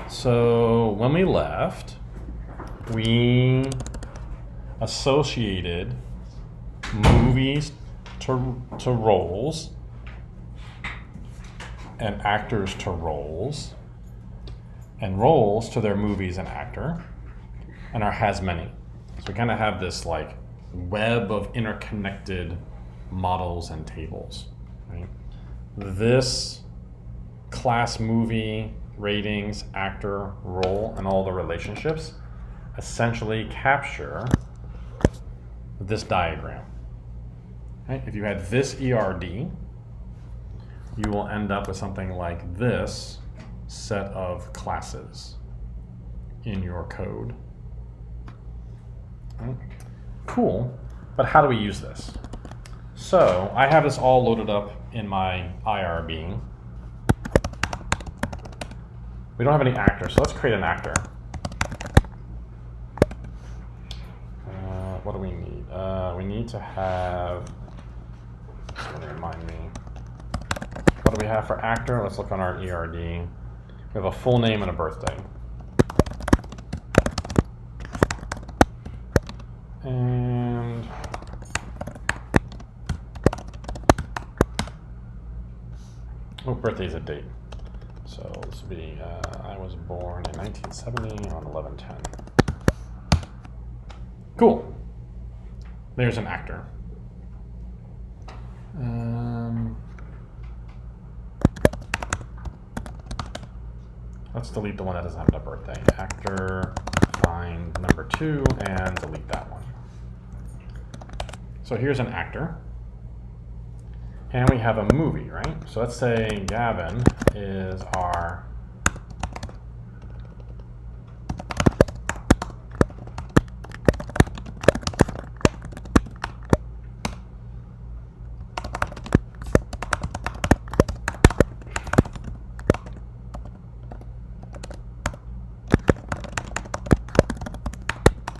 So when we left, we associated movies to roles and actors to roles and roles to their movies and actor and our has many. So we kind of have this like web of interconnected models and tables, right? This class movie ratings, actor, role, and all the relationships essentially capture this diagram. Right? If you had this ERD, you will end up with something like this set of classes in your code. Right? Cool, but how do we use this? So I have this all loaded up in my IRB. We don't have any actors, so let's create an actor. What do we need? We need to have, it's going to remind me, what do we have for actor? Let's look on our ERD. We have a full name and a birthday. And birthday is a date. So this would be, I was born in 1970 on 11/10. Cool. There's an actor. Let's delete the one that doesn't have a birthday. Actor, find number 2, and delete that one. So here's an actor. And we have a movie, right? So let's say Gavin is our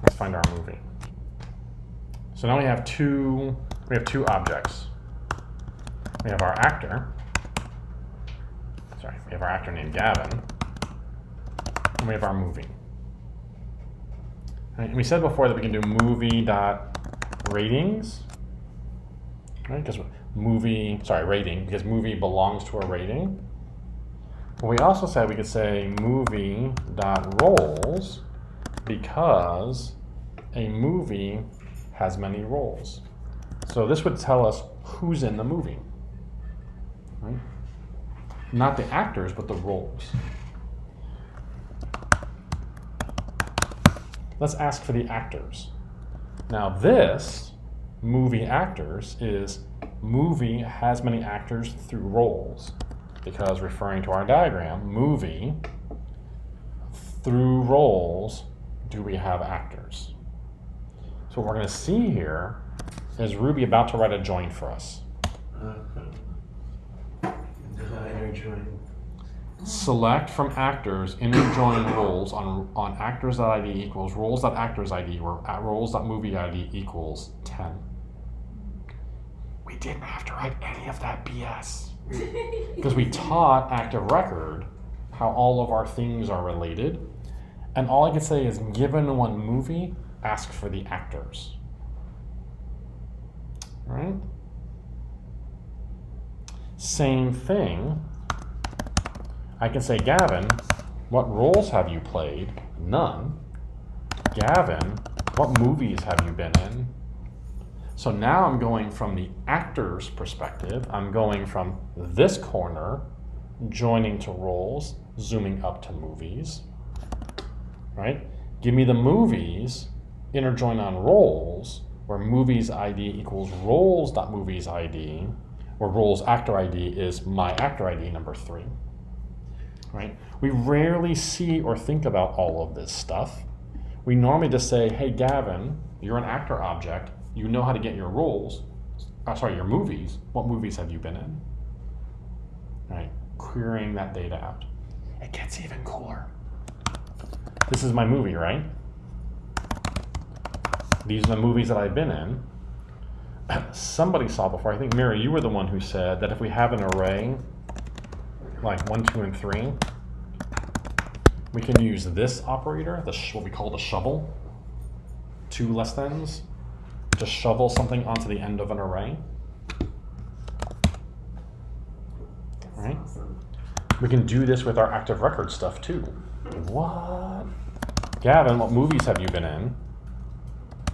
let's find our movie. So now we have two objects. We have our actor. We have our actor named Gavin. And we have our movie. Right, and we said before that we can do movie.ratings. Right? Because rating, because movie belongs to a rating. But we also said we could say movie.roles because a movie has many roles. So this would tell us who's in the movie. Right? Not the actors, but the roles. Let's ask for the actors. Now this, movie actors, is movie has many actors through roles. Because referring to our diagram, movie, through roles, do we have actors? So what we're going to see here is Ruby about to write a join for us. Select from actors, inner join roles on actors.id equals roles.actors.id or roles.movie.id equals 10. We didn't have to write any of that BS because we taught active record how all of our things are related, and all I could say is given one movie, ask for the actors. Right? Same thing. I can say, Gavin, what roles have you played? None. Gavin, what movies have you been in? So now I'm going from the actor's perspective. I'm going from this corner, joining to roles, zooming up to movies. Right? Give me the movies, inner join on roles, where movies ID equals roles.movies ID, where roles actor ID is my actor ID number 3. Right? We rarely see or think about all of this stuff. We normally just say, hey, Gavin, you're an actor object. You know how to get your roles, your movies. What movies have you been in? Right? Querying that data out. It gets even cooler. This is my movie, right? These are the movies that I've been in. Somebody saw before, I think, Mary, you were the one who said that if we have an array, like 1, 2, and 3, we can use this operator, what we call the shovel, 2 less thans, to shovel something onto the end of an array. All right. Awesome. We can do this with our active record stuff too. What? Gavin, what movies have you been in?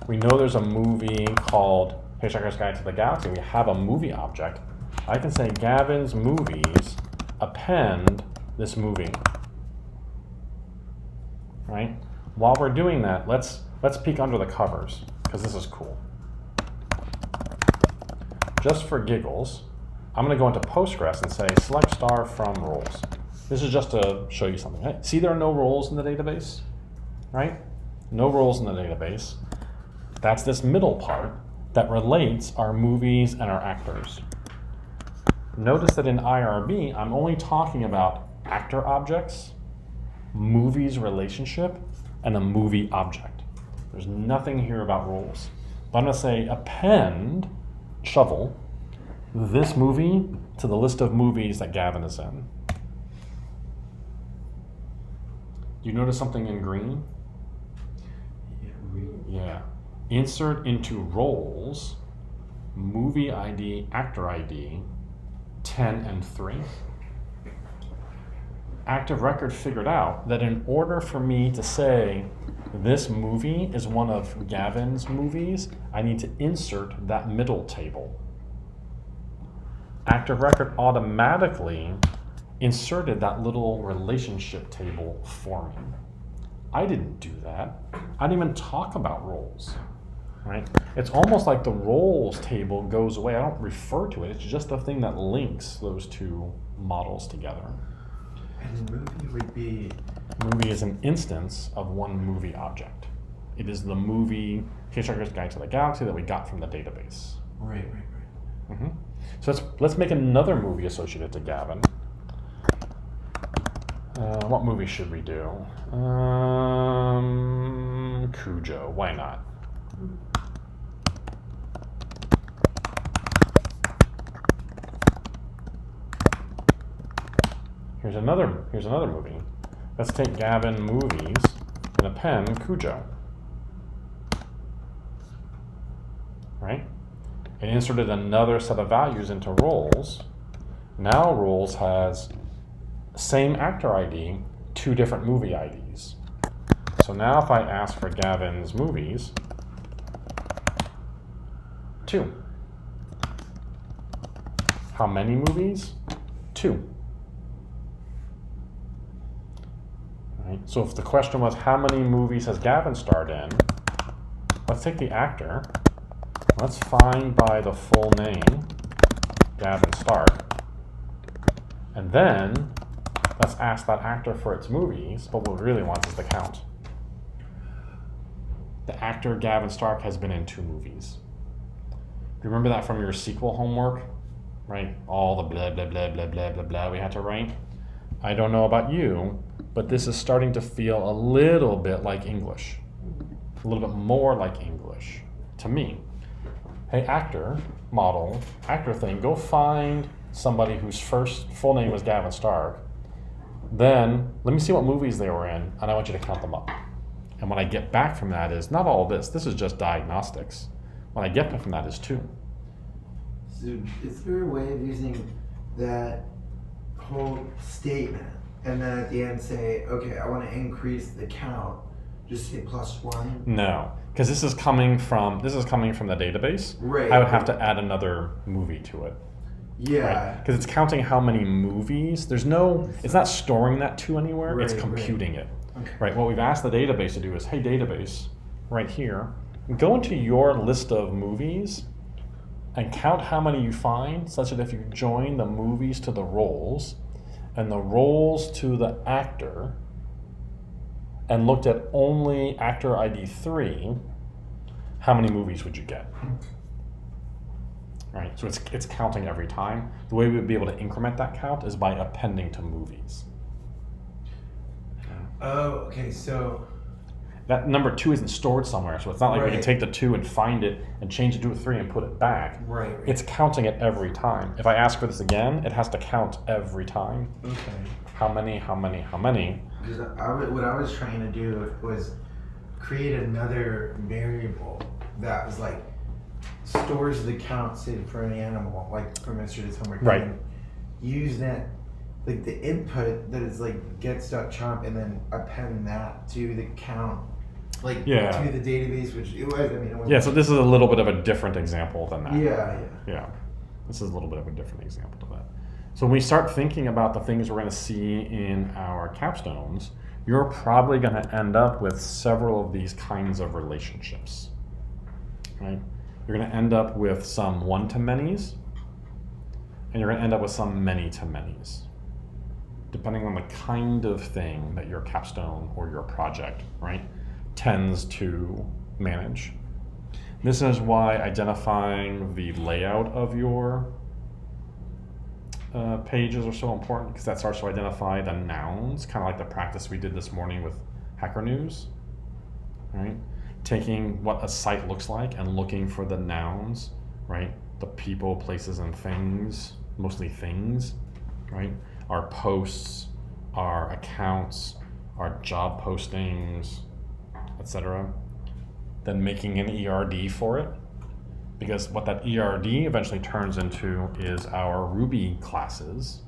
We know there's a movie called Hitchhiker's Guide to the Galaxy. We have a movie object. I can say Gavin's movies, append this movie. Right? While we're doing that, let's peek under the covers, because this is cool. Just for giggles, I'm going to go into Postgres and say select star from roles. This is just to show you something. Right? See, there are no roles in the database, right? No roles in the database. That's this middle part that relates our movies and our actors. Notice that in IRB, I'm only talking about actor objects, movies relationship, and a movie object. There's nothing here about roles. But I'm going to say append, shovel, this movie to the list of movies that Gavin is in. You notice something in green? Yeah. Insert into roles, movie ID, actor ID, 10 and 3. Active record figured out that in order for me to say this movie is one of Gavin's movies, I need to insert that middle table. Active record automatically inserted that little relationship table for me. I didn't do that. I didn't even talk about roles, right? It's almost like the roles table goes away. I don't refer to it. It's just the thing that links those two models together. And movie would be? Movie is an instance of one movie object. It is the movie Hitchhiker's Guide to the Galaxy that we got from the database. Right. Mm-hmm. So let's make another movie associated to Gavin. What movie should we do? Cujo. Why not? Here's another movie. Let's take Gavin movies and append Cujo. Right? It inserted another set of values into roles. Now roles has same actor ID, 2 different movie IDs. So now if I ask for Gavin's movies, 2. How many movies? 2. Right? So if the question was how many movies has Gavin starred in, let's take the actor. Let's find by the full name, Gavin Stark. And then let's ask that actor for its movies, but what we really want is the count. The actor Gavin Stark has been in 2 movies. Do you remember that from your SQL homework? Right? All the blah, blah, blah, blah, blah, blah, blah we had to write. I don't know about you, but this is starting to feel a little bit like English. A little bit more like English to me. Hey, actor, model, actor thing, go find somebody whose first full name was Gavin Stark. Then, let me see what movies they were in, and I want you to count them up. And what I get back from that is not all of this is just diagnostics. What I get back from that is 2. So is there a way of using that whole statement and then at the end say, okay, I want to increase the count, just say +1? No, because this is coming from the database. Right. I would have to add another movie to it. Yeah. Because it's counting how many movies. It's not storing that 2 anywhere. It's computing it. Okay. Right. What we've asked the database to do is, hey, database, right here, go into your list of movies and count how many you find, such that if you join the movies to the roles and the roles to the actor and looked at only actor ID 3, how many movies would you get? Right, so it's counting every time. The way we would be able to increment that count is by appending to movies. Oh, okay, so That number 2 isn't stored somewhere, so it's not like we can Right. take the 2 and find it and change it to a 3 and put it back. Right. It's counting it every time. If I ask for this again, it has to count every time. Okay. How many, how many, how many? because what I was trying to do was create another variable that was like stores the count, say, for an animal, like from yesterday's homework. Right. And use that, like the input that is like gets.chomp, and then append that to the count, like Yeah. to the database, which it was. I mean, it was. Yeah, so this is a little bit of a different example than that. Yeah. This is a little bit of a different example to that. So when we start thinking about the things we're going to see in our capstones, you're probably going to end up with several of these kinds of relationships, right? You're going to end up with some one-to-manys, and you're going to end up with some many-to-manys, depending on the kind of thing that your capstone or your project, right, tends to manage. This is why identifying the layout of your pages are so important, because that starts to identify the nouns, kind of like the practice we did this morning with Hacker News, right? Taking what a site looks like and looking for the nouns, right? The people, places, and things, mostly things, right? Our posts, our accounts, our job postings, etc. Then making an ERD for it, because what that ERD eventually turns into is our Ruby classes,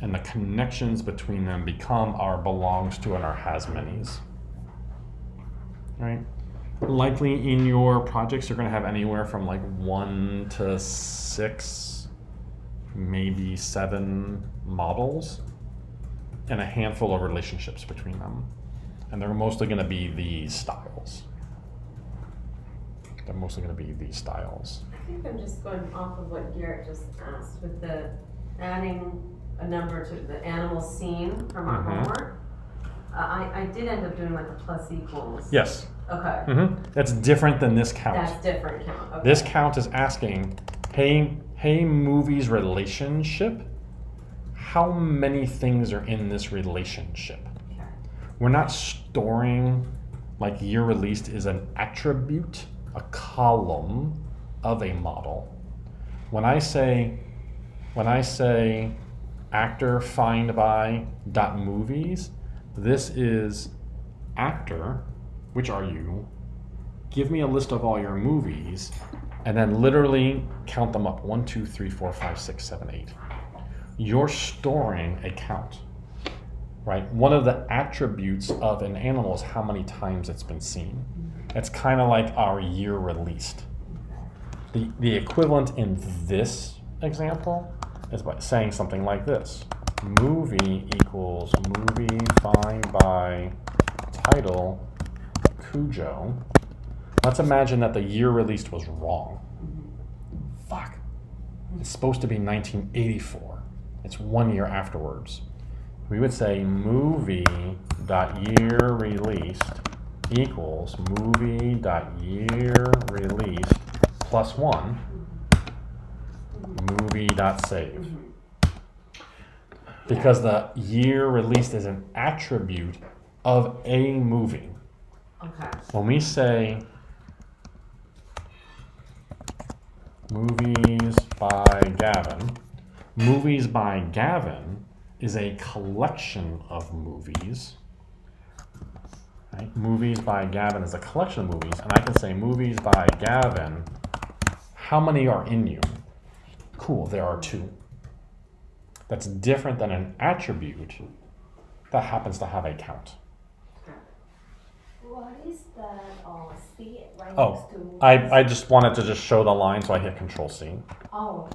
and the connections between them become our belongs to and our has manys. Right? Likely in your projects, you're going to have anywhere from like 1 to 6, maybe 7 models, and a handful of relationships between them. And they're mostly going to be these styles. I think I'm just going off of what Garrett just asked with the adding a number to the animal scene from our homework. I did end up doing like a plus equals. Yes. Okay. That's different than this count. That's different count. Okay. This count is asking, hey movies relationship, how many things are in this relationship? Okay. We're not storing, like year released is an attribute, a column of a model. When I say actor find by dot movies, this is actor, which are you, give me a list of all your movies, and then literally count them up, 1, 2, 3, 4, 5, 6, 7, 8. You're storing a count, right? One of the attributes of an animal is how many times it's been seen. It's kind of like our year released. The equivalent in this example is by saying something like this. Movie equals movie find by title Cujo. Let's imagine that the year released was wrong. Fuck. It's supposed to be 1984. It's 1 year afterwards. We would say movie.year released equals movie.year released plus 1 movie.save. Because the year released is an attribute of a movie. Okay. When we say movies by Gavin is a collection of movies. Right? Movies by Gavin is a collection of movies, and I can say movies by Gavin, how many are in you? Cool, there are 2. That's different than an attribute that happens to have a count. What is the C right Oh, next to? I just wanted to just show the line, so I hit Control C. Oh,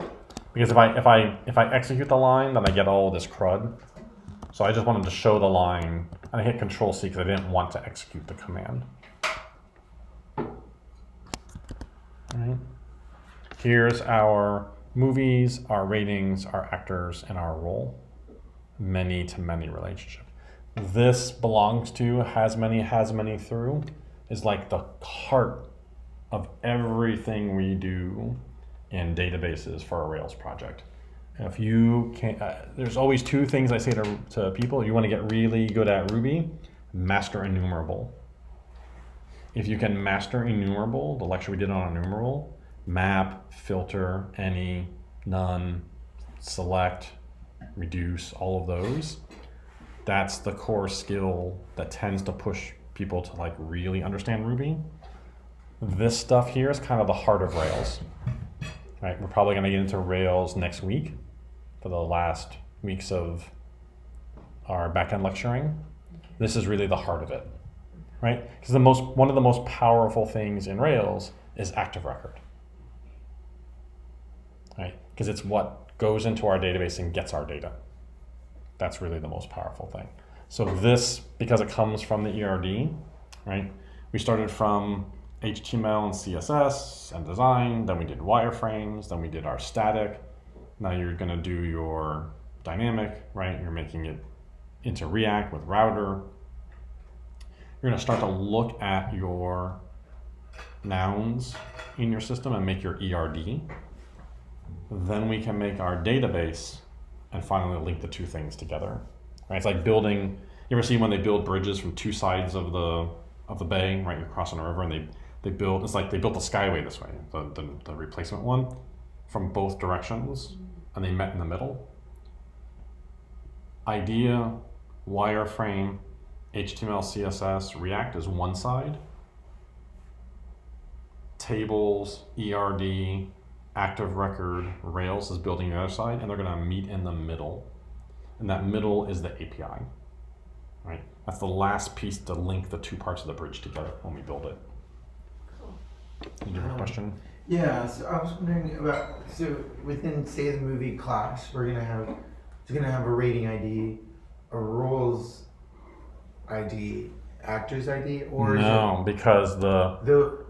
Because if I execute the line, then I get all this crud. So I just wanted to show the line, and I hit Control C because I didn't want to execute the command. All right. Here's our movies, our ratings, our actors, and our role. Many-to-many relationship. This belongs to has many through is like the heart of everything we do in databases for a Rails project. If you can't, there's always 2 things I say to people. You want to get really good at Ruby, master enumerable. If you can master enumerable, the lecture we did on enumerable, map, filter, any, none, select, reduce, all of those, that's the core skill that tends to push people to like really understand Ruby. This stuff here is kind of the heart of Rails. Right? We're probably going to get into Rails next week for the last weeks of our backend lecturing. This is really the heart of it, right? Because one of the most powerful things in Rails is active record, right? Because it's what goes into our database and gets our data. That's really the most powerful thing. So this, because it comes from the ERD, right? We started from HTML and CSS and design, then we did wireframes, then we did our static. Now you're gonna do your dynamic, right? You're making it into React with router. You're gonna start to look at your nouns in your system and make your ERD. Then we can make our database and finally link the two things together. Right? It's like building, you ever see when they build bridges from two sides of the bay, right? You're crossing a river and they build, it's like they built the Skyway this way, the replacement one, from both directions, and they met in the middle. Idea, wireframe, HTML, CSS, React is one side. Tables, ERD, active record, Rails is building the other side, and they're gonna meet in the middle. And that middle is the API, right? That's the last piece to link the two parts of the bridge together when we build it. Did you have a question? Yeah, so I was wondering about, so within, say, the movie class, it's gonna have a rating ID, a roles ID, actors ID, or no, because the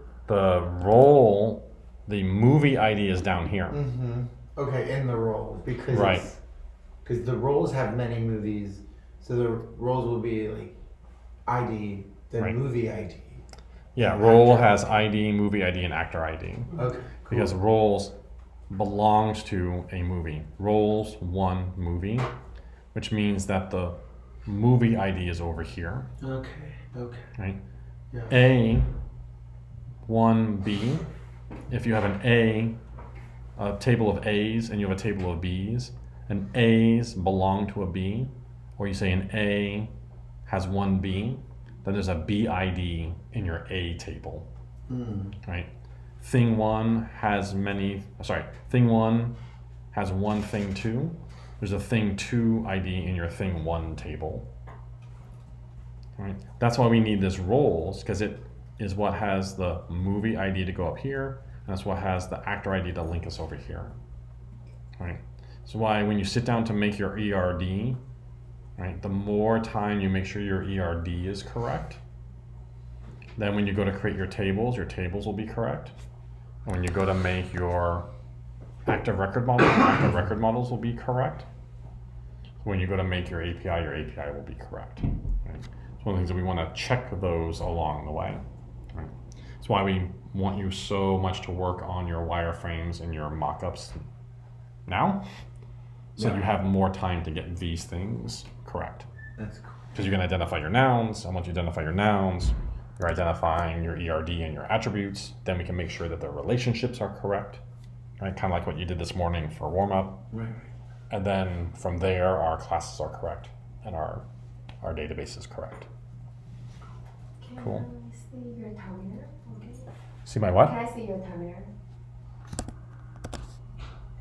role, the movie ID is down here. Mm-hmm. Okay, in the roles, because right. Because the roles have many movies, so the roles will be like ID, then right. movie ID. Yeah, role has ID, movie ID, and actor ID. Okay, cool. Because roles belongs to a movie. Roles one movie, which means that the movie ID is over here. Okay. Right? Yeah. A, 1B, if you have a table of A's and you have a table of B's, and A's belong to a B, or you say an A has one B, then there's a B ID in your A table, right? Thing one has one thing two. There's a thing two ID in your thing one table, right? That's why we need this roles, because it is what has the movie ID to go up here, and that's what has the actor ID to link us over here, right? So why when you sit down to make your ERD, right, the more time you make sure your ERD is correct, then when you go to create your tables will be correct. And when you go to make your active record models will be correct. When you go to make your API will be correct. Right? It's one of the things that we want to check those along the way. Right? That's why we want you so much to work on your wireframes and your mockups now, so you have more time to get these things correct. That's cool. Because you're going to identify your nouns, and once you identify your nouns, you're identifying your ERD and your attributes. Then we can make sure that the relationships are correct, right? Kind of like what you did this morning for warm-up. Right. And then from there, our classes are correct, and our database is correct. Cool. Can I see your terminal? Okay. See my what? Can I see your terminal?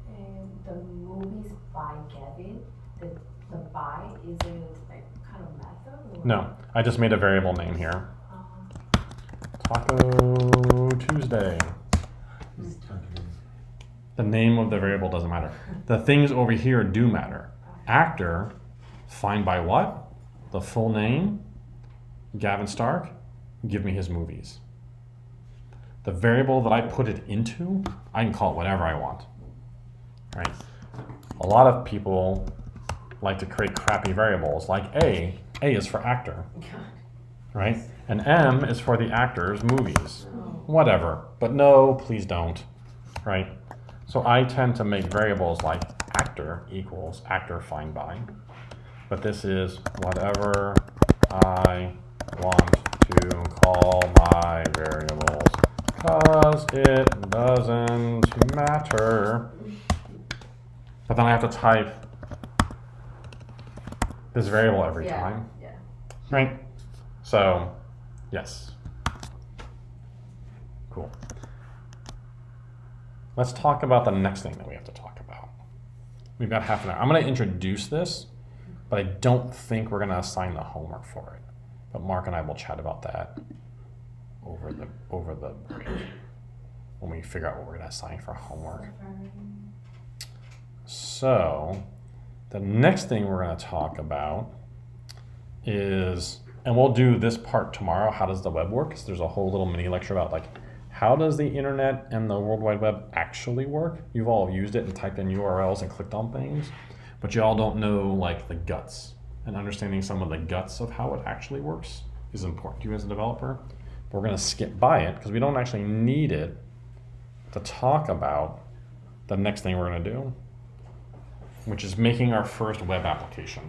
And the movies by Gavin, the by, is it like kind of method? Or? No, I just made a variable name here. Taco Tuesday. The name of the variable doesn't matter. The things over here do matter. Actor, find by what? The full name, Gavin Stark, give me his movies. The variable that I put it into, I can call it whatever I want. Right? A lot of people like to create crappy variables like A is for actor. Right? And M is for the actor's movies. Whatever. But no, please don't. Right? So I tend to make variables like actor equals actor find by. But this is whatever I want to call my variables, because it doesn't matter. But then I have to type, this this variable every Yeah, time, yeah. right? So, yes. Cool. Let's talk about the next thing that we have to talk about. We've got half an hour. I'm going to introduce this, but I don't think we're going to assign the homework for it. But Mark and I will chat about that over the break when we figure out what we're going to assign for homework. So, the next thing we're going to talk about is, and we'll do this part tomorrow, how does the web work? Because there's a whole little mini lecture about like, how does the internet and the World Wide Web actually work? You've all used it and typed in URLs and clicked on things, but you all don't know like the guts. And understanding some of the guts of how it actually works is important to you as a developer. But we're going to skip by it because we don't actually need it to talk about the next thing we're going to do, which is making our first web application.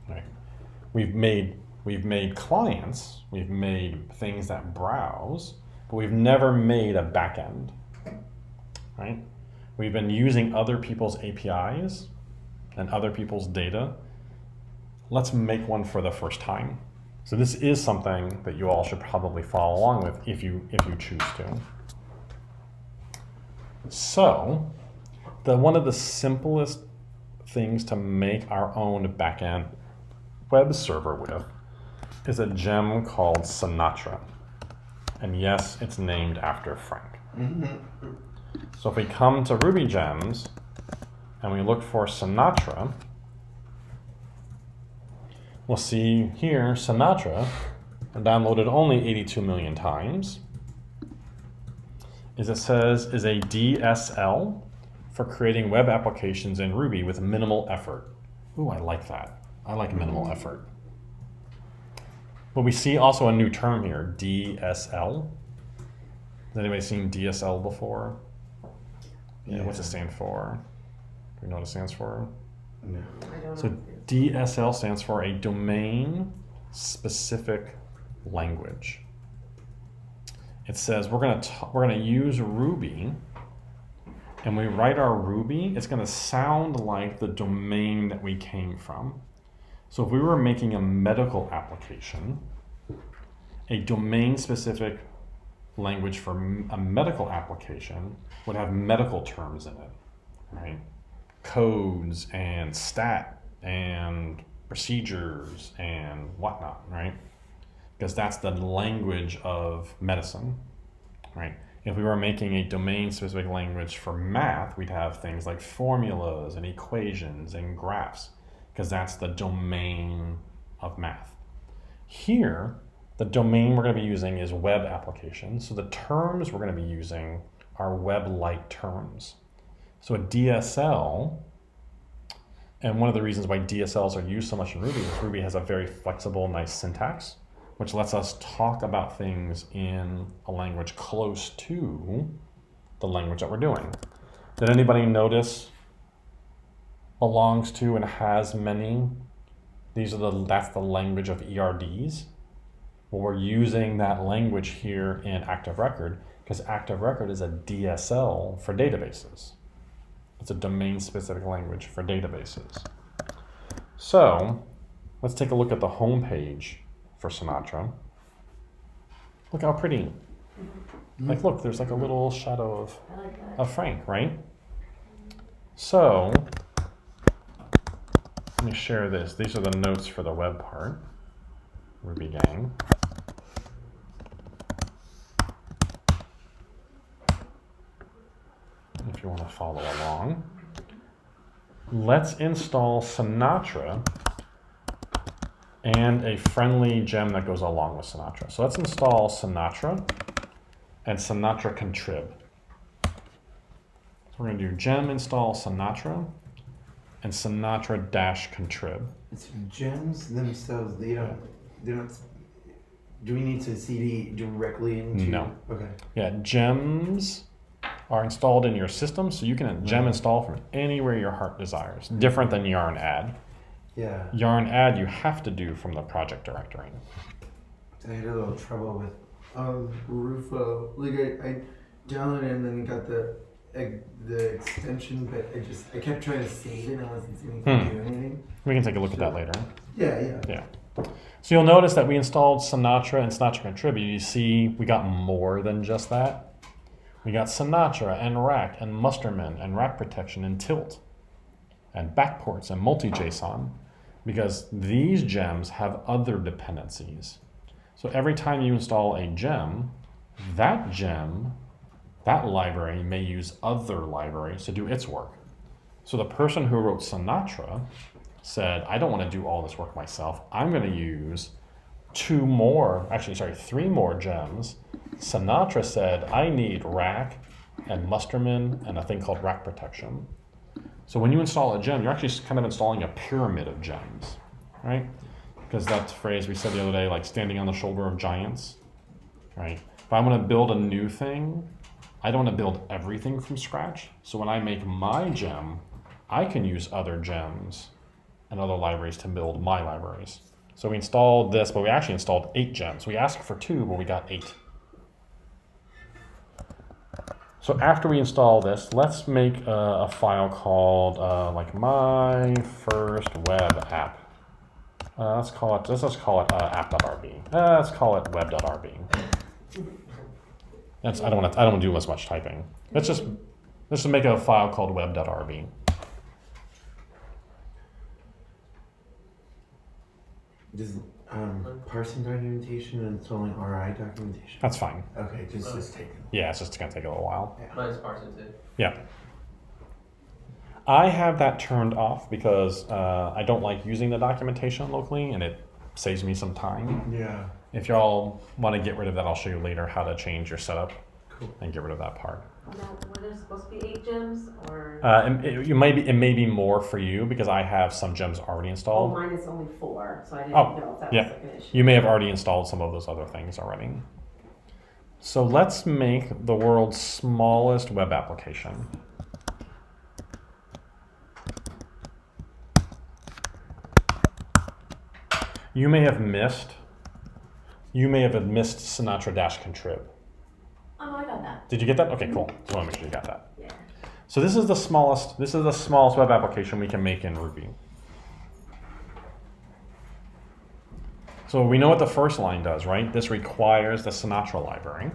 Right. We've made clients, we've made things that browse, but we've never made a backend, right? We've been using other people's APIs and other people's data. Let's make one for the first time. So this is something that you all should probably follow along with if you choose to. So, one of the simplest things to make our own backend web server with is a gem called Sinatra. And yes, it's named after Frank. Mm-hmm. So if we come to Ruby Gems and we look for Sinatra, we'll see here Sinatra, downloaded only 82 million times, is a DSL for creating web applications in Ruby with minimal effort. Ooh, I like that. I like minimal effort. But we see also a new term here, DSL. Has anybody seen DSL before? Yeah. What's it stand for? Do you know what it stands for? No. I don't So know. DSL stands for a domain specific language. It says we're gonna use Ruby, and we write our Ruby, it's gonna sound like the domain that we came from. So if we were making a medical application, a domain-specific language for a medical application would have medical terms in it, right? Codes and stat and procedures and whatnot, right? Because that's the language of medicine, right? If we were making a domain-specific language for math, we'd have things like formulas and equations and graphs, because that's the domain of math. Here, the domain we're going to be using is web applications. So the terms we're going to be using are web-like terms. So a DSL, and one of the reasons why DSLs are used so much in Ruby is Ruby has a very flexible, nice syntax, which lets us talk about things in a language close to the language that we're doing. Did anybody notice belongs to and has many? That's the language of ERDs. Well, we're using that language here in Active Record because Active Record is a DSL for databases. It's a domain-specific language for databases. So let's take a look at the home page for Sinatra. Look how pretty. Mm-hmm. Like, look, there's like a little shadow I like that. of Frank, right? So let me share this. These are the notes for the web part. Ruby gang. If you want to follow along. Let's install Sinatra and a friendly gem that goes along with Sinatra. So let's install Sinatra and Sinatra contrib. So we're going to do gem install Sinatra and Sinatra dash contrib. It's gems themselves. They don't. Do we need to CD directly into? No. Okay. Yeah, gems are installed in your system, so you can gem install from anywhere your heart desires. Different than yarn add. Yeah. Yarn add you have to do from the project directory. I had a little trouble with Rufo. Like I downloaded it and then got the the extension, but I kept trying to save it and I wasn't seeming to do anything. We can take a look at that later. Yeah. So you'll notice that we installed Sinatra and Sinatra Contribute. You see we got more than just that. We got Sinatra and Rack and Musterman and Rack Protection and Tilt and backports and multi-JSON, because these gems have other dependencies. So every time you install a gem, that library may use other libraries to do its work. So the person who wrote Sinatra said, I don't want to do all this work myself. I'm going to use 3 more gems. Sinatra said, I need Rack and Musterman and a thing called Rack Protection. So when you install a gem, you're actually kind of installing a pyramid of gems, right? Because that phrase we said the other day, like standing on the shoulder of giants, right? If I want to build a new thing, I don't want to build everything from scratch. So when I make my gem, I can use other gems and other libraries to build my libraries. So we installed this, but we actually installed 8 gems. We asked for 2, but we got 8. So after we install this, let's make a file called like my first web app. Let's call it app.rb. Let's call it web.rb. I don't want to do as much typing. Let's just make a file called web.rb. Does parsing documentation and installing RI documentation? That's fine. Okay, just take it. Yeah, it's just going to take a little while. Mine's parsing too. Yeah. I have that turned off because I don't like using the documentation locally, and it saves me some time. Yeah. If y'all want to get rid of that, I'll show you later how to change your setup and get rid of that part. Now, were there supposed to be 8 gems, or? It may be more for you because I have some gems already Oh, installed. mine is only 4, so I didn't Oh, know if that yeah. was like an issue. You may have already installed some of those other things already. So let's make the world's smallest web application. You may have missed Sinatra-contrib. Oh, I got that. Did you get that? Okay, cool. Just want to make sure you got that. Yeah. So this is the smallest web application we can make in Ruby. So we know what the first line does, right? This requires the Sinatra library.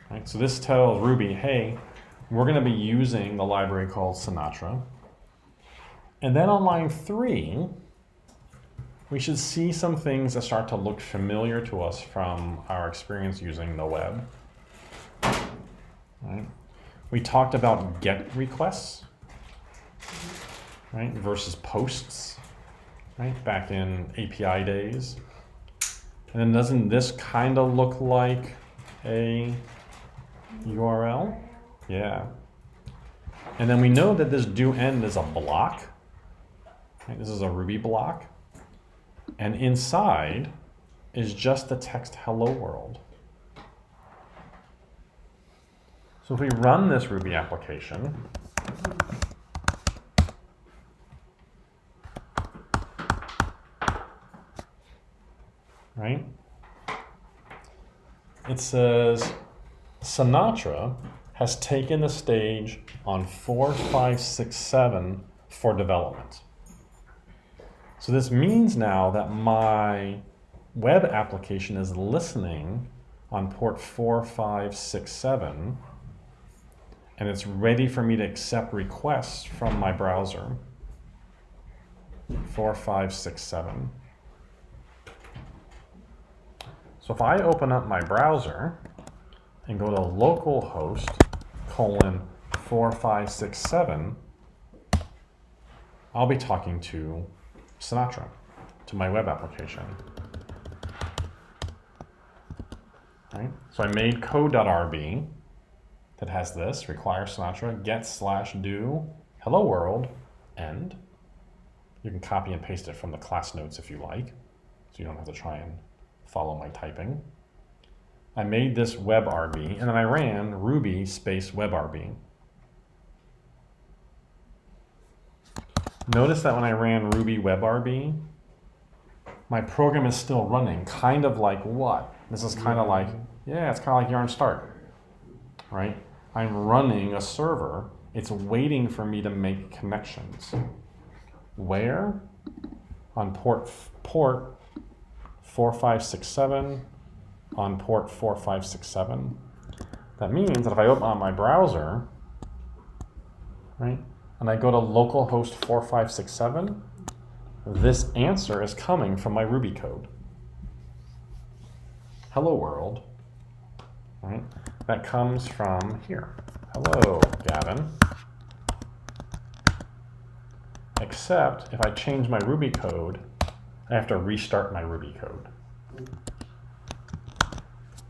Right? So this tells Ruby, hey, we're going to be using the library called Sinatra. And then on line 3, we should see some things that start to look familiar to us from our experience using the web. Right? We talked about GET requests, right, versus posts, right, back in API days. And then doesn't this kind of look like a URL? Yeah. And then we know that this do end is a block. Right? This is a Ruby block. And inside is just the text hello world. So if we run this Ruby application, right? It says Sinatra has taken the stage on 4, 5, 6, 7 for development. So this means now that my web application is listening on port 4, 5, 6, 7, and it's ready for me to accept requests from my browser. 4, 5, 6, 7. So if I open up my browser and go to localhost 4, 5, 6, 7, I'll be talking to Sinatra, to my web application. Right? So I made code.rb that has this, require Sinatra, get/do, hello world, end. You can copy and paste it from the class notes if you like, so you don't have to try and follow my typing. I made this WebRB, and then I ran Ruby space WebRB. Notice that when I ran Ruby WebRB, my program is still running, kind of like what? This is kind of like, yeah, it's kind of like yarn start, right? I'm running a server. It's waiting for me to make connections. Where? On port 4567, on port 4567. That means that if I open up my browser, right, and I go to localhost 4567, this answer is coming from my Ruby code. Hello world, right? That comes from here. Hello, Gavin. Except if I change my Ruby code, I have to restart my Ruby code.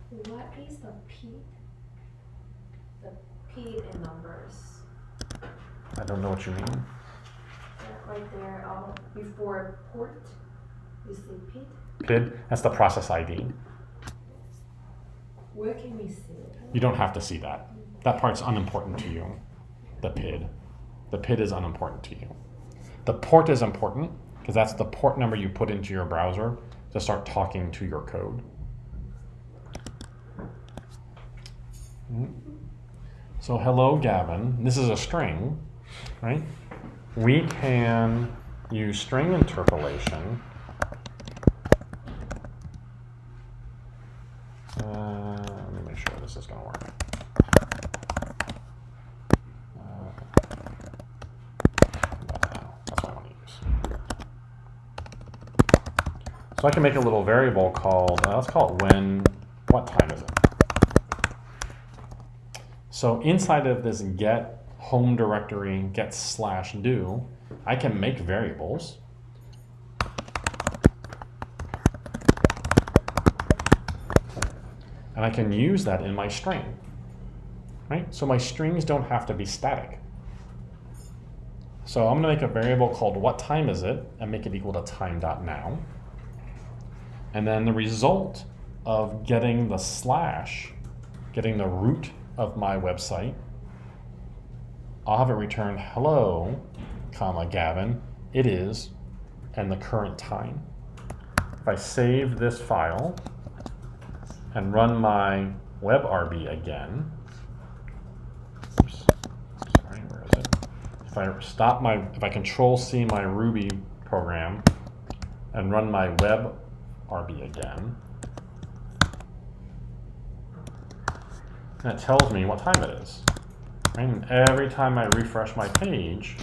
What is the P? The P in numbers. I don't know what you mean. Right there, before port, you see P. PID, that's the process ID. Where can we see it? You don't have to see that. That part's unimportant to you, the PID. The PID is unimportant to you. The port is important because that's the port number you put into your browser to start talking to your code. So hello, Gavin. This is a string, right? We can use string interpolation. Let me make sure this is going to work. That's what I want to use. So I can make a little variable called, let's call it what time is it? So inside of this get home directory, get /do, I can make variables. And I can use that in my string, right? So my strings don't have to be static. So I'm gonna make a variable called what time is it and make it equal to time.now. And then the result of getting the /, getting the root of my website, I'll have it return hello, comma, Gavin, it is, and the current time. If I save this file and run my WebRB again, oops, sorry, where is it? If I control C my Ruby program and run my WebRB again, and it tells me what time it is. Right? And every time I refresh my page,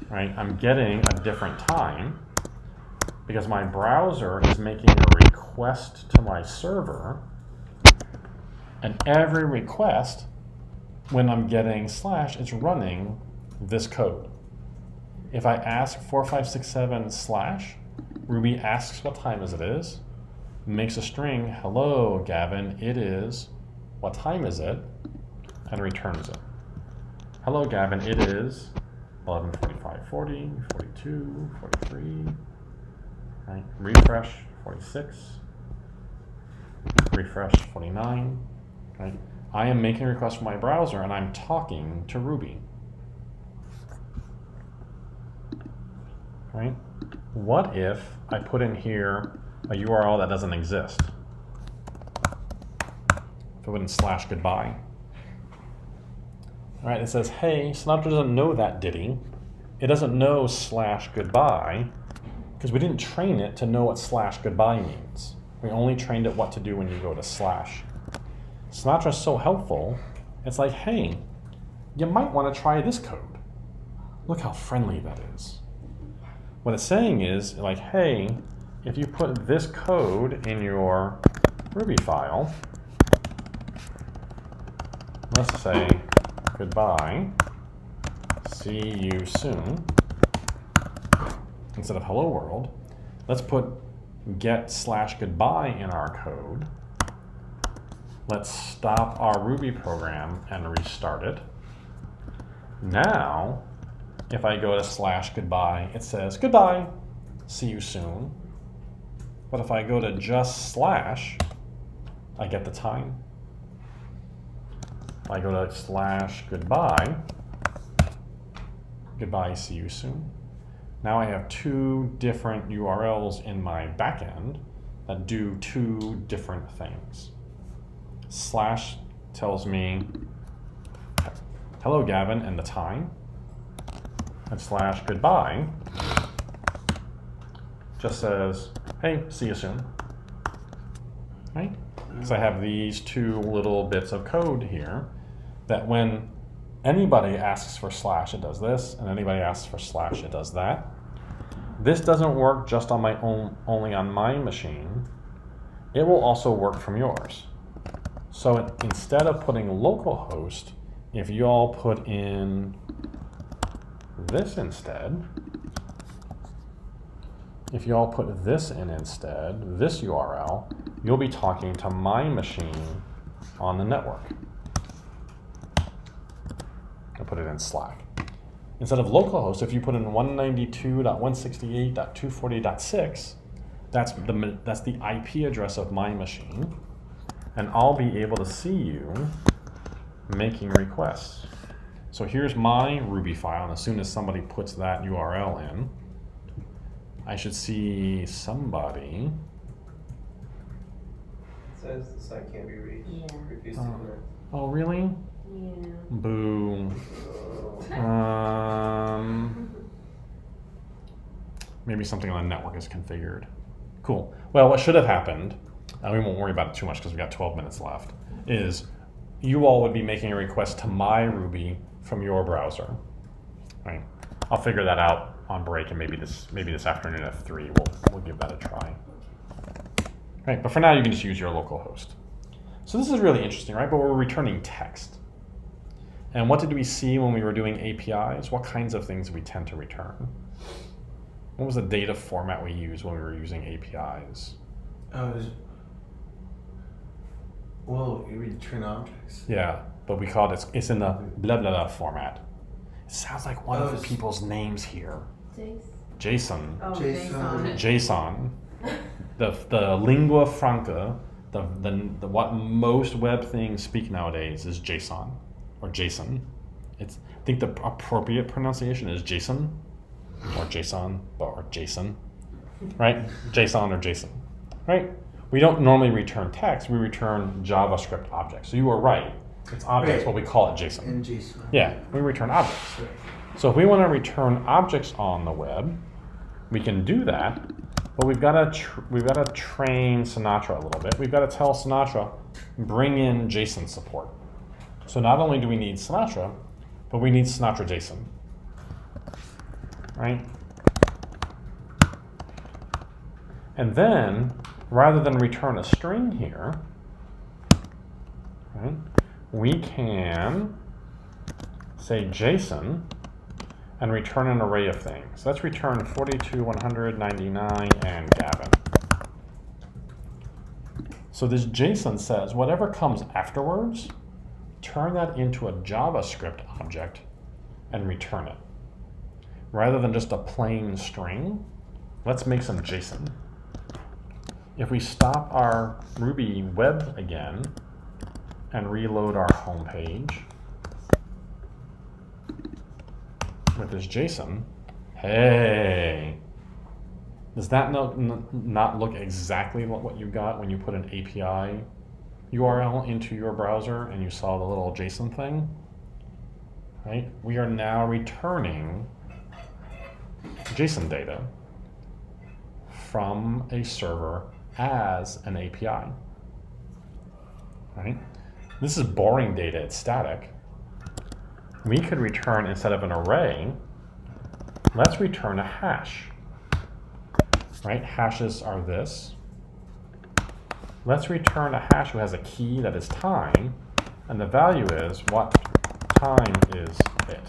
right, I'm getting a different time because my browser is making a request to my server, and every request, when I'm getting / it's running this code. If I ask 4567 /, Ruby asks what time is it, makes a string, hello, Gavin, it is, what time is it, and returns it. Hello, Gavin, it is 11:45, 40, 42, 43, right? Refresh, 46, refresh, 49, right? I am making a request from my browser and I'm talking to Ruby, right? What if I put in here a URL that doesn't exist? If I put in /goodbye. All right, it says, hey, Sinatra doesn't know that ditty. It doesn't know /goodbye because we didn't train it to know what /goodbye means. We only trained it what to do when you go to /. Sinatra's so helpful. It's like, hey, you might want to try this code. Look how friendly that is. What it's saying is, like, hey, if you put this code in your Ruby file, let's say, goodbye, see you soon, instead of hello world, let's put get /goodbye in our code. Let's stop our Ruby program and restart it. Now, if I go to /goodbye, it says goodbye, see you soon. But if I go to just / I get the time. If I go to /goodbye, goodbye, see you soon. Now I have two different URLs in my backend that do two different things. / tells me hello Gavin and the time, and slash goodbye just says, hey, see you soon, right? So I have these two little bits of code here that when anybody asks for slash, it does this, and anybody asks for slash, it does that. This doesn't work just on my own, only on my machine. It will also work from yours. So instead of putting localhost, if you all put in this instead, if you all put this in instead, this URL, you'll be talking to my machine on the network. I'll put it in Slack. Instead of localhost, if you put in 192.168.240.6, that's the IP address of my machine, and I'll be able to see you making requests. So here's my Ruby file, and as soon as somebody puts that URL in, I should see somebody. It says the site can't be reached. Yeah. Refuse to connect. Oh, really? Yeah. Boo. Maybe something on the network is configured. Cool. Well, what should have happened, and we won't worry about it too much because we've got 12 minutes left, is you all would be making a request to my Ruby from your browser. Right? I'll figure that out on break, and maybe this afternoon at 3 we'll give that a try. Right, but for now you can just use your local host. So this is really interesting, right? But we're returning text. And what did we see when we were doing APIs? What kinds of things we tend to return? What was the data format we used when we were using APIs? Well, you return objects. Yeah, but we called it's in the blah blah blah format. It sounds like one of the people's names here. Jason. Oh, JSON. JSON. The lingua franca, the what most web things speak nowadays is JSON or JSON. I think the appropriate pronunciation is Jason or JSON or Jason, right? JSON or Jason, right? We don't normally return text, we return JavaScript objects. So you are right, it's objects, Right. but we call it JSON. In JSON. Yeah, we return objects. So if we want to return objects on the web, we can do that, but we've got to train Sinatra a little bit. We've got to tell Sinatra, bring in JSON support. So not only do we need Sinatra, but we need Sinatra JSON, right? And then, rather than return a string here, right, we can say JSON and return an array of things. Let's return 42, 199, and Gavin. So this JSON says whatever comes afterwards, turn that into a JavaScript object and return it. Rather than just a plain string, let's make some JSON. If we stop our Ruby web again and reload our home page with this JSON, hey, does that not look exactly like what you got when you put an API URL into your browser and you saw the little JSON thing? Right? We are now returning JSON data from a server as an API. Right? This is boring data, it's static. We could return, instead of an array, let's return a hash. Right? Hashes are this. Let's return a hash who has a key that is time, and the value is what time is it.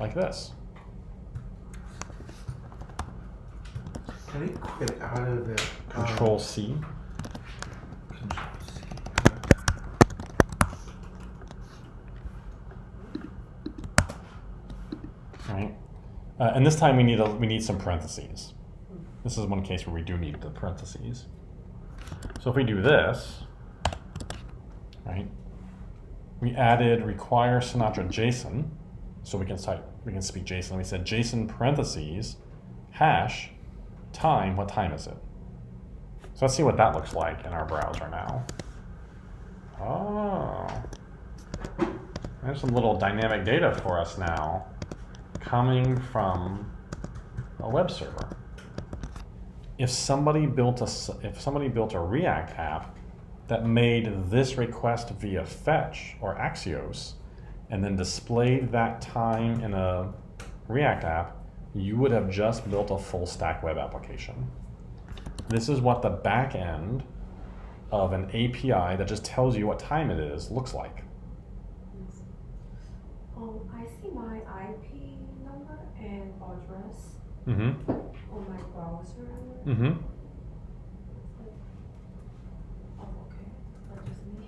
Like this. Can we quit out of it? Control C. Right? And this time we need some parentheses. This is one case where we do need the parentheses. So if we do this, right, we added require Sinatra JSON, so we can speak JSON. We said JSON parentheses hash time. What time is it? So let's see what that looks like in our browser now. Oh, There's some little dynamic data for us now coming from a web server. If somebody built a React app that made this request via fetch or Axios and then displayed that time in a React app, you would have just built a full stack web application. This is what the back end of an API that just tells you what time it is looks like. I see my IP number and address Mm-hmm. on my browser. Mm-hmm. Oh, okay. That's just me.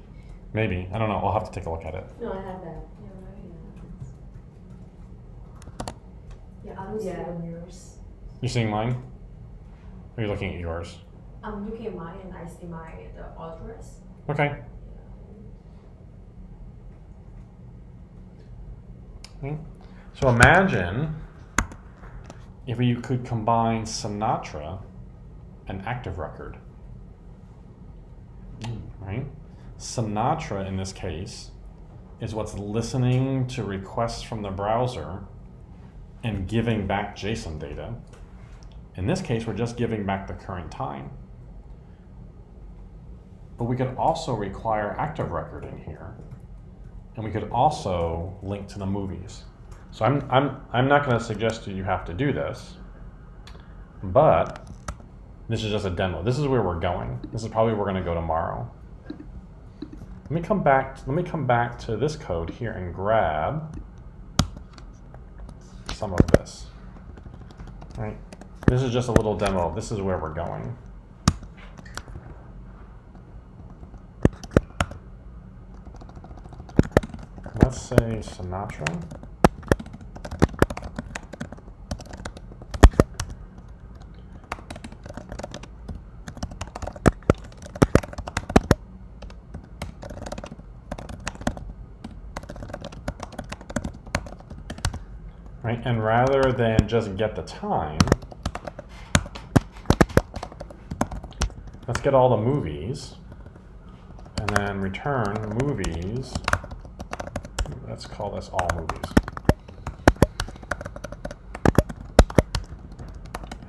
Maybe. I don't know. I'll have to take a look at it. No, I have that. Yeah, right. Yeah, I don't see Yeah. on yours. You're seeing mine? Or are you looking at yours? I'm looking at mine and I see the address. Okay. So imagine if you could combine Sinatra and Active Record. Right? Sinatra, in this case, is what's listening to requests from the browser and giving back JSON data. In this case, we're just giving back the current time. But we could also require Active Record in here. And we could also link to the movies. So I'm not going to suggest you have to do this, but this is just a demo. This is where we're going. This is probably where we're going to go tomorrow. Let me come back to this code here and grab some of this. All right. This is just a little demo. This is where we're going. Let's say Sinatra. Right, and rather than just get the time, let's get all the movies and then return movies. Let's call this all movies.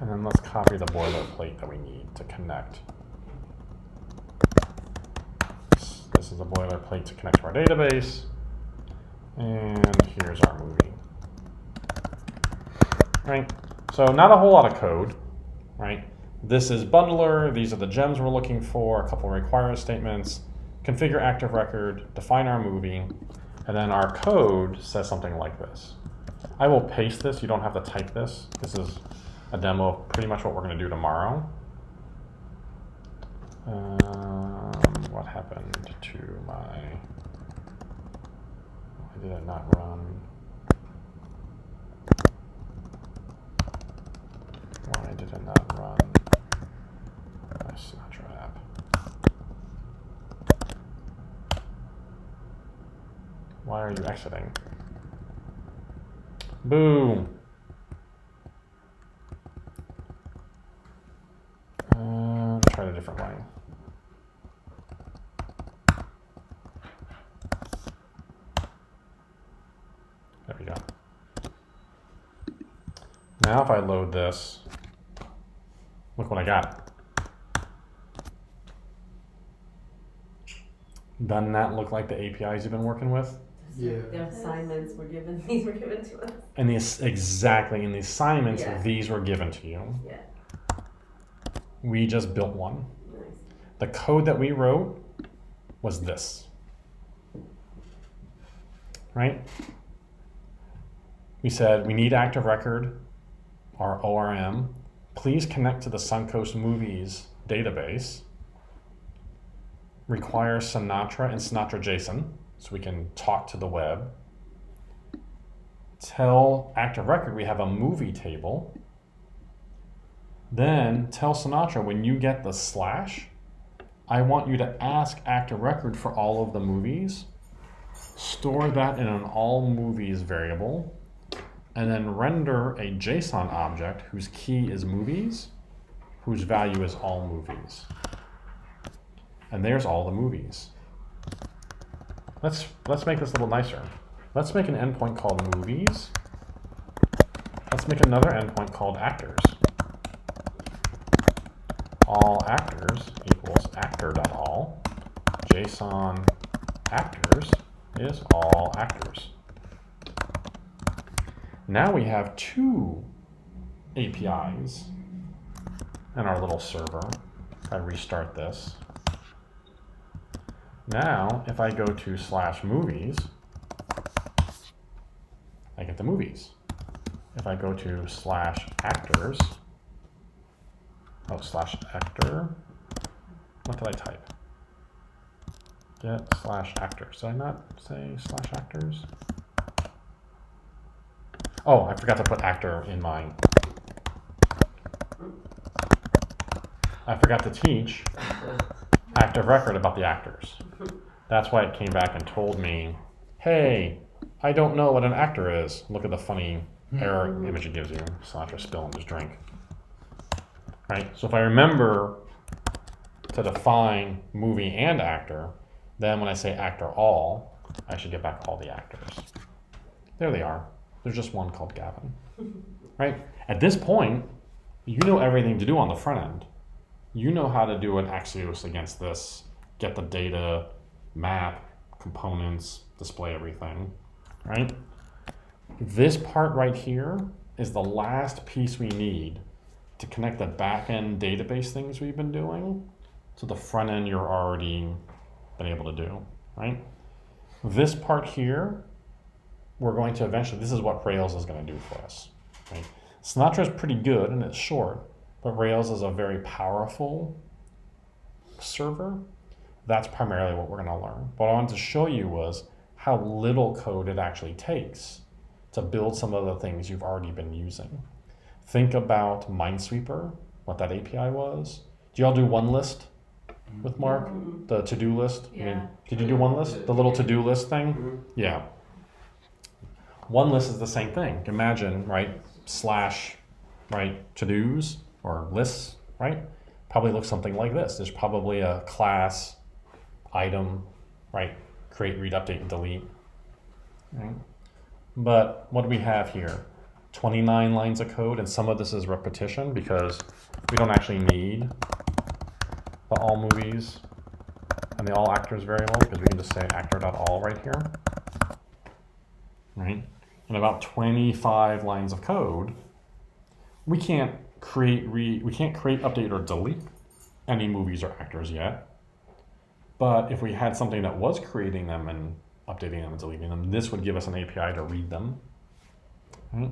And then let's copy the boilerplate that we need to connect. This is a boilerplate to connect to our database. And here's our movie. Right? So not a whole lot of code, right? This is bundler, these are the gems we're looking for, a couple of require statements, configure active record, define our movie, and then our code says something like this. I will paste this, you don't have to type this. This is a demo of pretty much what we're gonna do tomorrow. What happened to my, why did it not run? Why did it not run my Sinatra app? Why are you exiting? Boom. Let's try it a different way. There we go. Now if I load this, look what I got. Doesn't that look like the APIs you've been working with? Yeah. The assignments were given, these were given to us. And exactly, in the assignments, Yeah. these were given to you. Yeah, We just built one. nice. The code that we wrote was this. Right? We said we need active record, our ORM. Please connect to the Suncoast Movies database. Require Sinatra and Sinatra JSON so we can talk to the web. Tell active record we have a movie table. Then tell Sinatra when you get the slash, I want you to ask active record for all of the movies. Store that in an all movies variable. And then render a JSON object whose key is movies, whose value is all movies. And there's all the movies. Let's make this a little nicer. Let's make an endpoint called movies. Let's make another endpoint called actors. All actors equals actor.all. JSON actors is all actors. Now we have two APIs in our little server. If I restart this. Now, if I go to /movies, I get the movies. If I go to /actors, /actor, what did I type? Get /actors. Did I not say /actors? Oh, I forgot to put actor in mine. I forgot to teach active record about the actors. That's why it came back and told me, hey, I don't know what an actor is. Look at the funny error image it gives you. Sinatra spilling his drink. Right? So if I remember to define movie and actor, then when I say actor all, I should get back all the actors. There they are. There's just one called Gavin. Right? At this point, you know everything to do on the front end. You know how to do an Axios against this, get the data, map, components, display everything, right? This part right here is the last piece we need to connect the back-end database things we've been doing to the front end you're already been able to do, right? This part here, we're going to eventually, this is what Rails is going to do for us, right? Sinatra is pretty good and it's short, but Rails is a very powerful server. That's primarily what we're going to learn. What I wanted to show you was how little code it actually takes to build some of the things you've already been using. Think about Minesweeper, what that API was. Do y'all do one list with Mark? The to-do list? Yeah. Did you do one list? The little to-do list thing? Yeah. One list is the same thing. Imagine, right, to-dos or lists, right? Probably looks something like this. There's probably a class, item, right? Create, read, update, and delete. Right? But what do we have here? 29 lines of code, and some of this is repetition because we don't actually need the all movies and the all actors variable because we can just say actor.all right here. Right? And about 25 lines of code, we can't create, update, or delete any movies or actors yet. But if we had something that was creating them and updating them and deleting them, this would give us an API to read them. Right?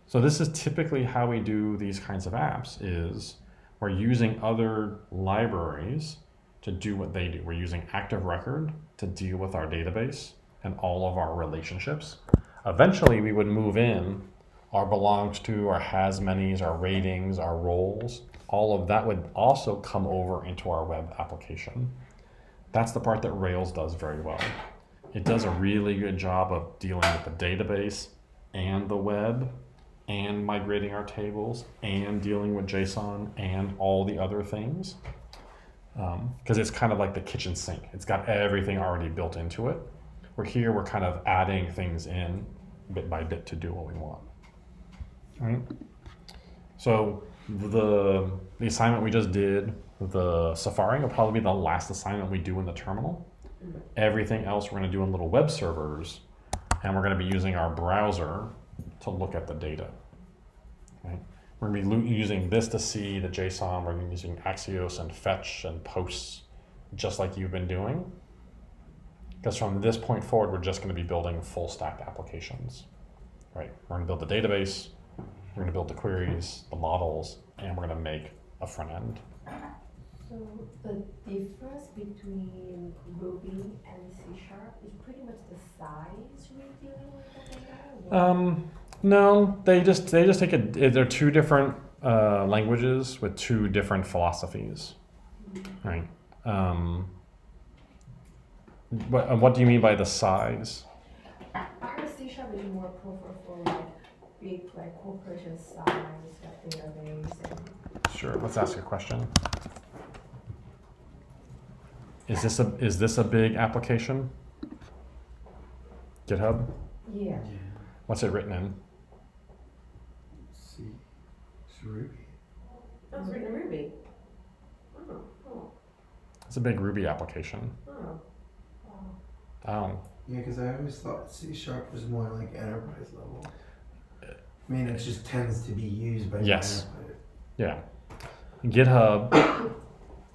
So this is typically how we do these kinds of apps is we're using other libraries to do what they do. We're using Active Record to deal with our database and all of our relationships. Eventually we would move in our belongs to, our has manys, our ratings, our roles. All of that would also come over into our web application. That's the part that Rails does very well. It does a really good job of dealing with the database and the web and migrating our tables and dealing with JSON and all the other things. Because it's kind of like the kitchen sink. It's got everything already built into it. Where here we're kind of adding things in bit by bit to do what we want. Right? So the assignment we just did, the Safari, will probably be the last assignment we do in the terminal. Everything else we're going to do in little web servers, and we're going to be using our browser to look at the data. Right? We're going to be using this to see the JSON. We're going to be using Axios and fetch and posts, just like you've been doing. Because from this point forward, we're just going to be building full stack applications. Right? We're going to build the database, we're going to build the queries, the models, and we're going to make a front end. So the difference between Ruby and C# is pretty much the size we're dealing with the data? No, they just take they're two different languages with two different philosophies. Right. What do you mean by the size? I heard C# is more preferred for like big like corporation size, like database and Sure. Let's ask a question. Is this a big application? GitHub? Yeah. What's it written in? See, it's Ruby. That was written in Ruby. Oh, cool. It's a big Ruby application. Oh. Oh. Yeah, because I always thought C# was more like enterprise level. I mean, it just tends to be used by Yes. enterprise. Yeah. GitHub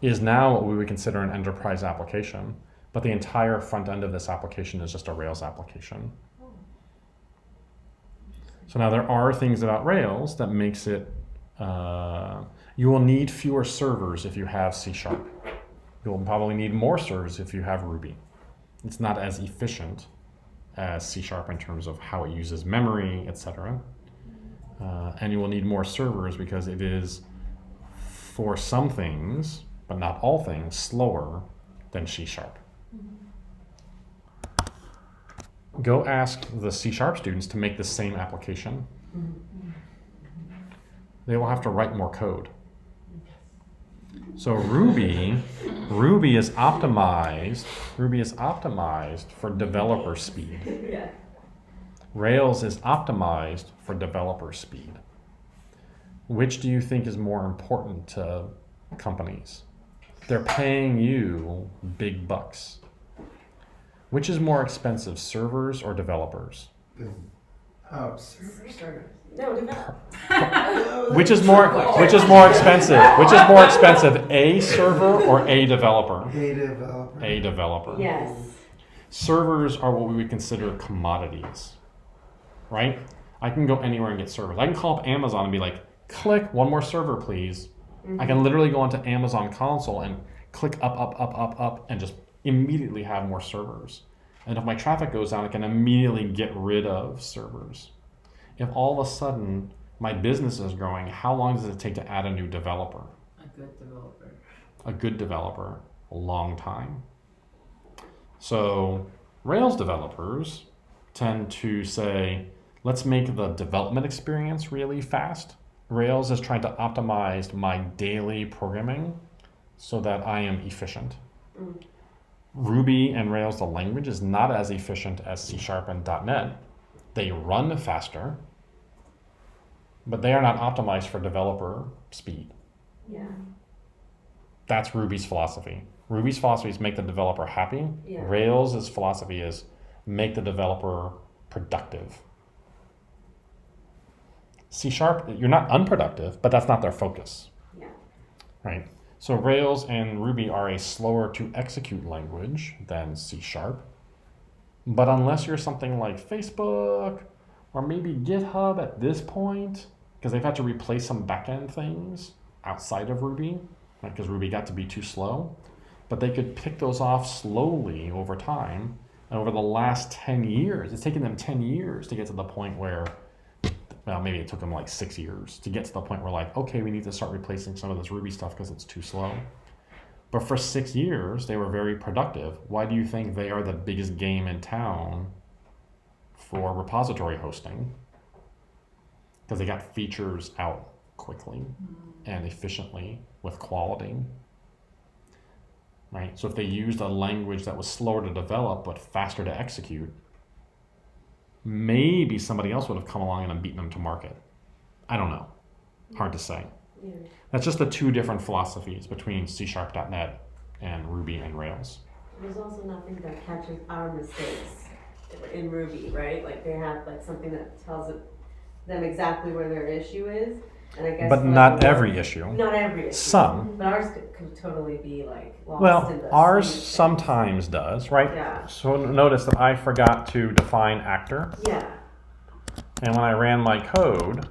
is now what we would consider an enterprise application, but the entire front end of this application is just a Rails application. So now there are things about Rails that makes it, you will need fewer servers if you have C#. You'll probably need more servers if you have Ruby. It's not as efficient as C# in terms of how it uses memory, etc. And you will need more servers because it is, for some things, but not all things, slower than C#. Go ask the C# students to make the same application. They will have to write more code. So Ruby is optimized for developer speed. Yeah. Rails is optimized for developer speed. Which do you think is more important to companies? They're paying you big bucks. Which is more expensive, servers or developers? Oh, server. No, develop. Which is more expensive? Which is more expensive, a server or a developer? A developer. A developer. Yes. Servers are what we would consider commodities, right? I can go anywhere and get servers. I can call up Amazon and be like, click one more server, please. I can literally go onto Amazon console and click up, and just immediately have more servers. And if my traffic goes down, I can immediately get rid of servers. If all of a sudden my business is growing, how long does it take to add a new developer? A good developer. A good developer, a long time. So Rails developers tend to say, let's make the development experience really fast. Rails is trying to optimize my daily programming so that I am efficient. Ruby and Rails, the language, is not as efficient as C# and .NET. They run faster, but they are not optimized for developer speed. Yeah. That's Ruby's philosophy. Ruby's philosophy is make the developer happy. Yeah. Rails' philosophy is make the developer productive. C#, you're not unproductive, but that's not their focus. Yeah. Right? So Rails and Ruby are a slower to execute language than C#. But unless you're something like Facebook or maybe GitHub at this point, because they've had to replace some backend things outside of Ruby, right? Because Ruby got to be too slow. But they could pick those off slowly over time. And over the last 10 years, it's taken them 10 years to get to the point where, well, maybe it took them like 6 years to get to the point where like, okay, we need to start replacing some of this Ruby stuff because it's too slow. But for 6 years, they were very productive. Why do you think they are the biggest game in town for repository hosting? Because they got features out quickly and efficiently with quality. Right? So if they used a language that was slower to develop but faster to execute, maybe somebody else would have come along and beaten them to market. I don't know. Hard to say. Yeah. That's just the two different philosophies between C#.NET and Ruby and Rails. There's also nothing that catches our mistakes in Ruby, right? Like they have like something that tells them exactly where their issue is, and I guess. But not every issue. Not every issue. Some. But ours could totally be like lost Well, in the ours sea of things. sometimes does, right? Yeah. So notice that I forgot to define actor, Yeah. and when I ran my code,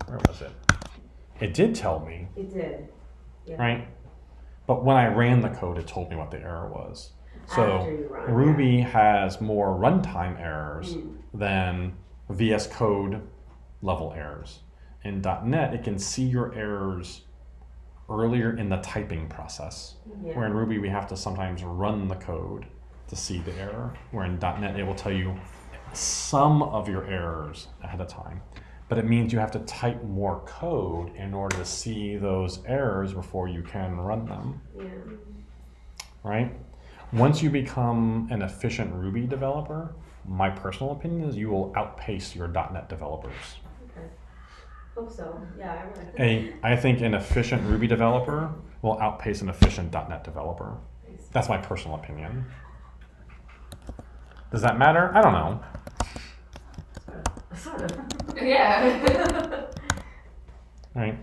where was it? It did tell me, It did. Yeah. right? But when I ran the code, it told me what the error was. After So you run, Ruby has more runtime errors Mm. than VS Code level errors. In .NET, it can see your errors earlier in the typing process. Yeah. Where in Ruby, we have to sometimes run the code to see the error. Where in .NET, it will tell you some of your errors ahead of time. But it means you have to type more code in order to see those errors before you can run them, Yeah. right? Once you become an efficient Ruby developer, my personal opinion is you will outpace your .NET developers. Okay. Hope so. Yeah, I really. I think an efficient Ruby developer will outpace an efficient .NET developer. That's my personal opinion. Does that matter? I don't know. Sort of. Yeah. Right?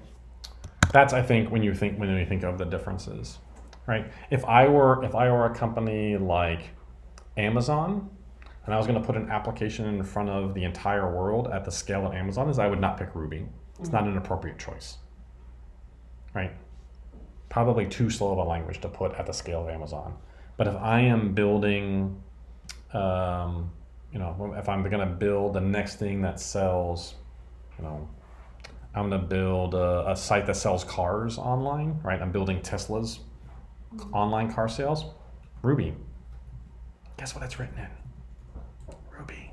That's, I think, when you think of the differences. Right? If I were a company like Amazon, and I was going to put an application in front of the entire world at the scale that Amazon is, I would not pick Ruby. It's not an appropriate choice. Right? Probably too slow of a language to put at the scale of Amazon. But if I am building, if I'm going to build the next thing that sells, I'm going to build a site that sells cars online, right? I'm building Tesla's online car sales. Ruby. Guess what it's written in? Ruby.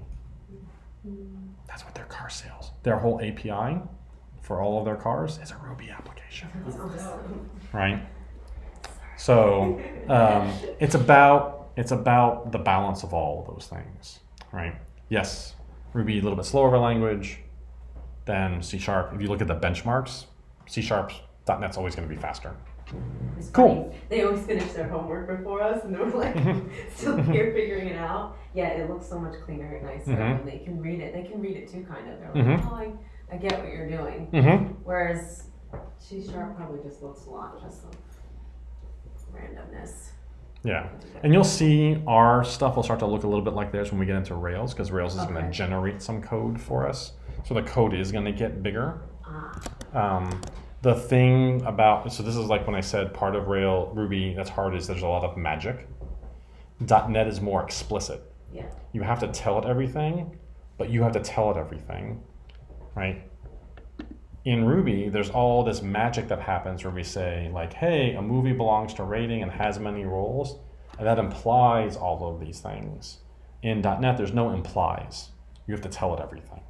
That's what their car sales. Their whole API for all of their cars is a Ruby application. That's awesome. Right? So it's about the balance of all of those things, right? Yes, Ruby a little bit slower of a language than C#. If you look at the benchmarks, C#.NET's always going to be faster. It's Cool. funny. They always finish their homework before us, and they're like still here figuring it out. Yeah, it looks so much cleaner and nicer when they can read it. They can read it too, kind of. They're like, oh, I get what you're doing. Whereas C# probably just looks a lot just of randomness. Yeah, and you'll see our stuff will start to look a little bit like theirs when we get into Rails, because Rails is going to generate some code for us. So the code is going to get bigger. The thing about, so this is like when I said part of Ruby that's hard is there's a lot of magic. .NET is more explicit. Yeah. You have to tell it everything, but you have to tell it everything, right? In Ruby, there's all this magic that happens where we say, like, hey, a movie belongs to rating and has many roles, and that implies all of these things. In .NET, there's no implies. You have to tell it everything,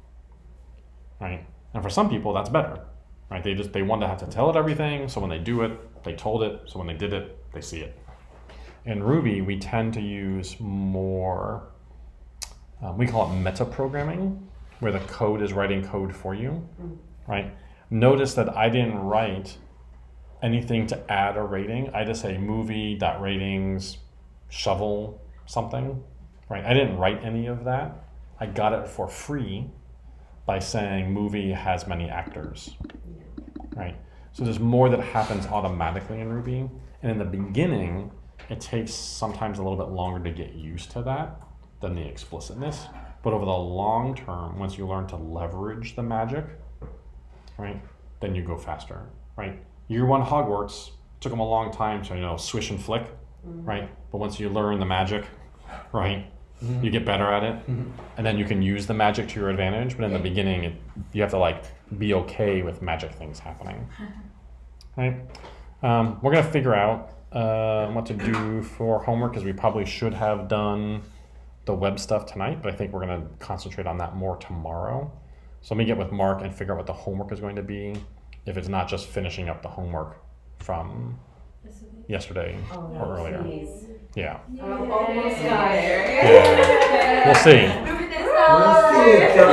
right? And for some people, that's better, right? They want to have to tell it everything, so when they do it, they told it, so when they did it, they see it. In Ruby, we tend to use more, we call it meta-programming, where the code is writing code for you, right? Notice that I didn't write anything to add a rating. I just say movie.ratings, shovel something, right? I didn't write any of that. I got it for free by saying movie has many actors, right? So there's more that happens automatically in Ruby. And in the beginning, it takes sometimes a little bit longer to get used to that than the explicitness. But over the long term, once you learn to leverage the magic, right, then you go faster, right? Year one Hogwarts took them a long time to, swish and flick, right? But once you learn the magic, right, you get better at it, and then you can use the magic to your advantage. But in the beginning, you have to be okay with magic things happening, right? We're gonna figure out what to do for homework, because we probably should have done the web stuff tonight, but I think we're gonna concentrate on that more tomorrow. So let me get with Mark and figure out what the homework is going to be, if it's not just finishing up the homework from yesterday or earlier. Please. Yeah. I'm almost tired. Yeah. We'll see. We'll see.